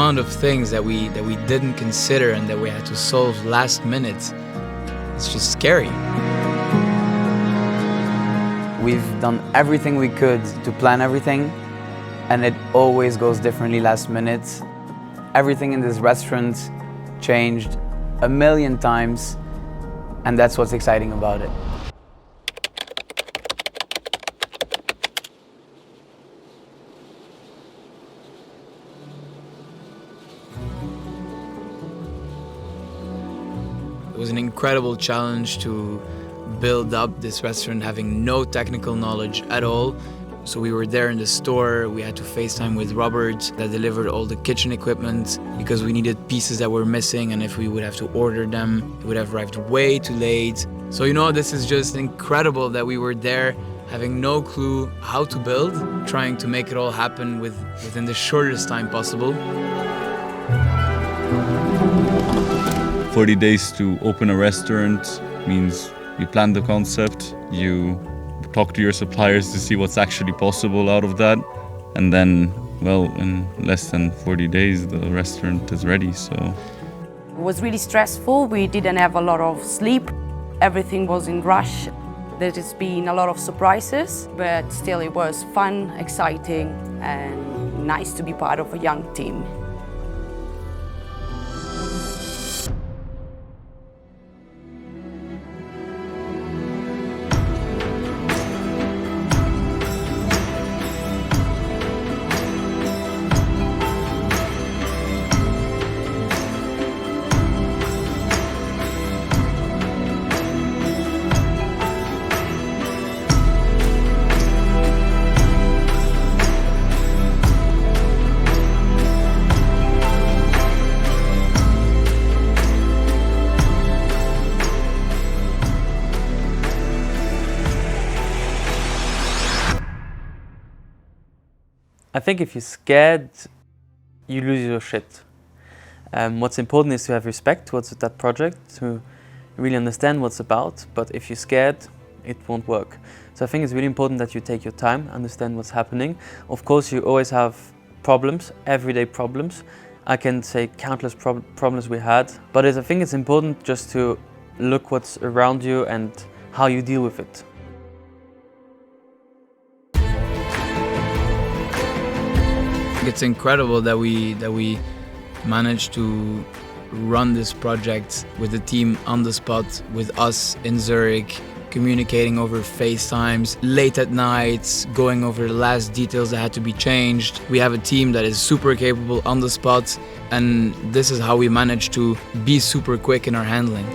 amount of things that we didn't consider and that we had to solve last minute, it's just scary. We've done everything we could to plan everything, and it always goes differently last minute. Everything in this restaurant changed a million times, and that's what's exciting about it. It was an incredible challenge to build up this restaurant having no technical knowledge at all. So we were there in the store, we had to FaceTime with Robert that delivered all the kitchen equipment because we needed pieces that were missing, and if we would have to order them, it would have arrived way too late. So this is just incredible that we were there having no clue how to build, trying to make it all happen within the shortest time possible. 40 days to open a restaurant means you plan the concept, you talk to your suppliers to see what's actually possible out of that, and then, well, in less than 40 days the restaurant is ready. So it was really stressful. We didn't have a lot of sleep. Everything was in rush. There's been a lot of surprises, but still it was fun, exciting, and nice to be part of a young team. I think if you're scared, you lose your shit. What's important is to have respect towards that project, to really understand what's about, but if you're scared, it won't work. So I think it's really important that you take your time, understand what's happening. Of course, you always have problems, everyday problems. I can say countless problems we had, but I think it's important just to look what's around you and how you deal with it. It's incredible that we managed to run this project with the team on the spot, with us in Zurich, communicating over FaceTimes, late at nights, going over the last details that had to be changed. We have a team that is super capable on the spot, and this is how we managed to be super quick in our handling.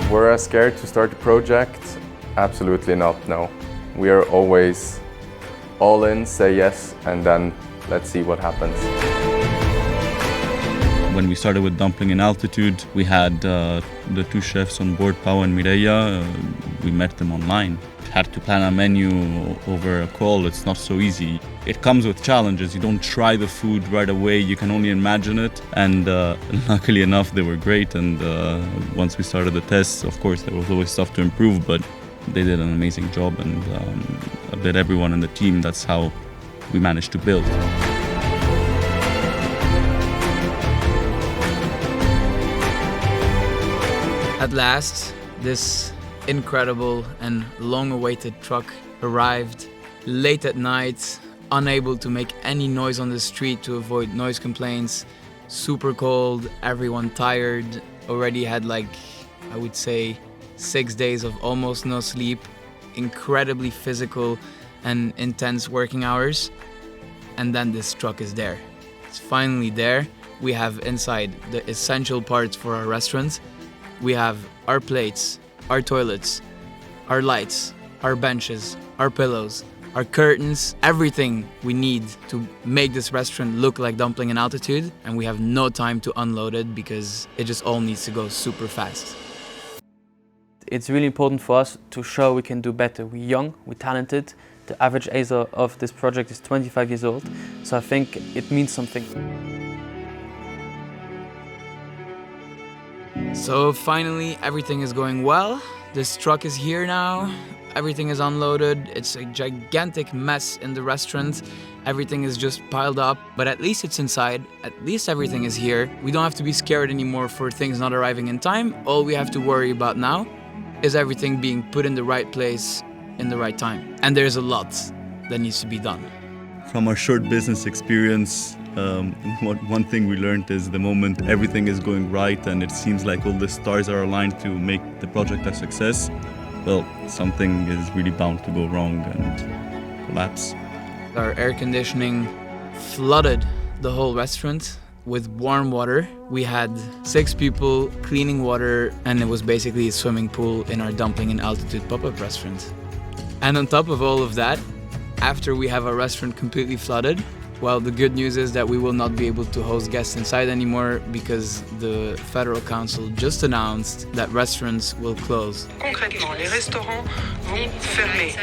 Were I scared to start the project? Absolutely not, no. We are always all in, say yes, and then let's see what happens. when we started with Dumpling in Altitude, we had the two chefs on board, Pau and Mireia. We met them online. Had to plan a menu over a call. It's not so easy. It comes with challenges. You don't try the food right away. You can only imagine it. And luckily enough, they were great. And once we started the tests, of course, there was always stuff to improve, but they did an amazing job. And I bet everyone in the team, that's how we managed to build. At last, this incredible and long-awaited truck arrived late at night, unable to make any noise on the street to avoid noise complaints, super cold, everyone tired, already had I would say 6 days of almost no sleep, incredibly physical and intense working hours, and then this truck is there. It's finally there. We have inside the essential parts for our restaurant. We have our plates, our toilets, our lights, our benches, our pillows, our curtains, everything we need to make this restaurant look like Dumpling in Altitude, and we have no time to unload it because it just all needs to go super fast. It's really important for us to show we can do better. We're young, we're talented. The average age of this project is 25 years old, so I think it means something. So finally, everything is going well. This truck is here now. everything is unloaded. It's a gigantic mess in the restaurant. Everything is just piled up, but at least it's inside. At least everything is here. We don't have to be scared anymore for things not arriving in time. All we have to worry about now is everything being put in the right place in the right time. And there's a lot that needs to be done. From our short business experience, one thing we learned is the moment everything is going right and it seems like all the stars are aligned to make the project a success, well, something is really bound to go wrong and collapse. Our air conditioning flooded the whole restaurant with warm water. We had 6 people cleaning water, and it was basically a swimming pool in our Dumpling in Altitude pop-up restaurant. And on top of all of that, after we have our restaurant completely flooded, well, the good news is that we will not be able to host guests inside anymore because the Federal Council just announced that restaurants will close. Concrètement, les restaurants vont fermer,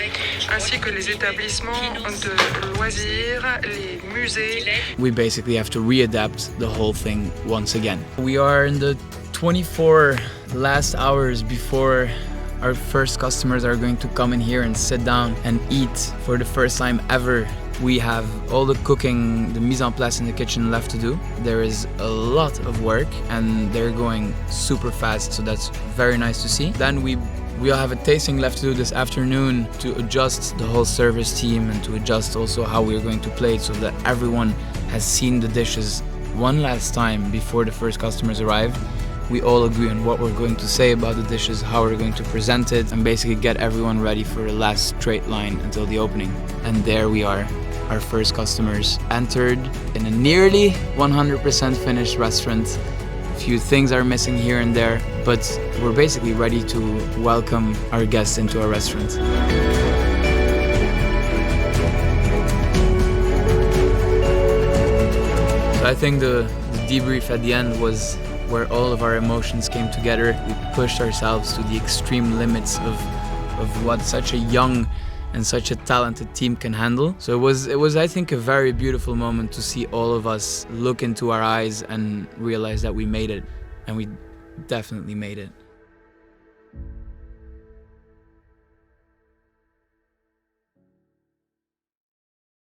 ainsi que les établissements de loisirs, les musées. We basically have to readapt the whole thing once again. We are in the 24 last hours before our first customers are going to come in here and sit down and eat for the first time ever. We have all the cooking, the mise en place in the kitchen left to do. There is a lot of work and they're going super fast, so that's very nice to see. Then we'll have a tasting left to do this afternoon to adjust the whole service team and to adjust also how we're going to play it so that everyone has seen the dishes one last time before the first customers arrive. We all agree on what we're going to say about the dishes, how we're going to present it, and basically get everyone ready for the last straight line until the opening. And there we are. Our first customers entered in a nearly 100% finished restaurant. A few things are missing here and there, but we're basically ready to welcome our guests into our restaurant. So I think the debrief at the end was where all of our emotions came together. We pushed ourselves to the extreme limits of what such a young and such a talented team can handle. So it was I think a very beautiful moment to see all of us look into our eyes and realize that we made it, and we definitely made it.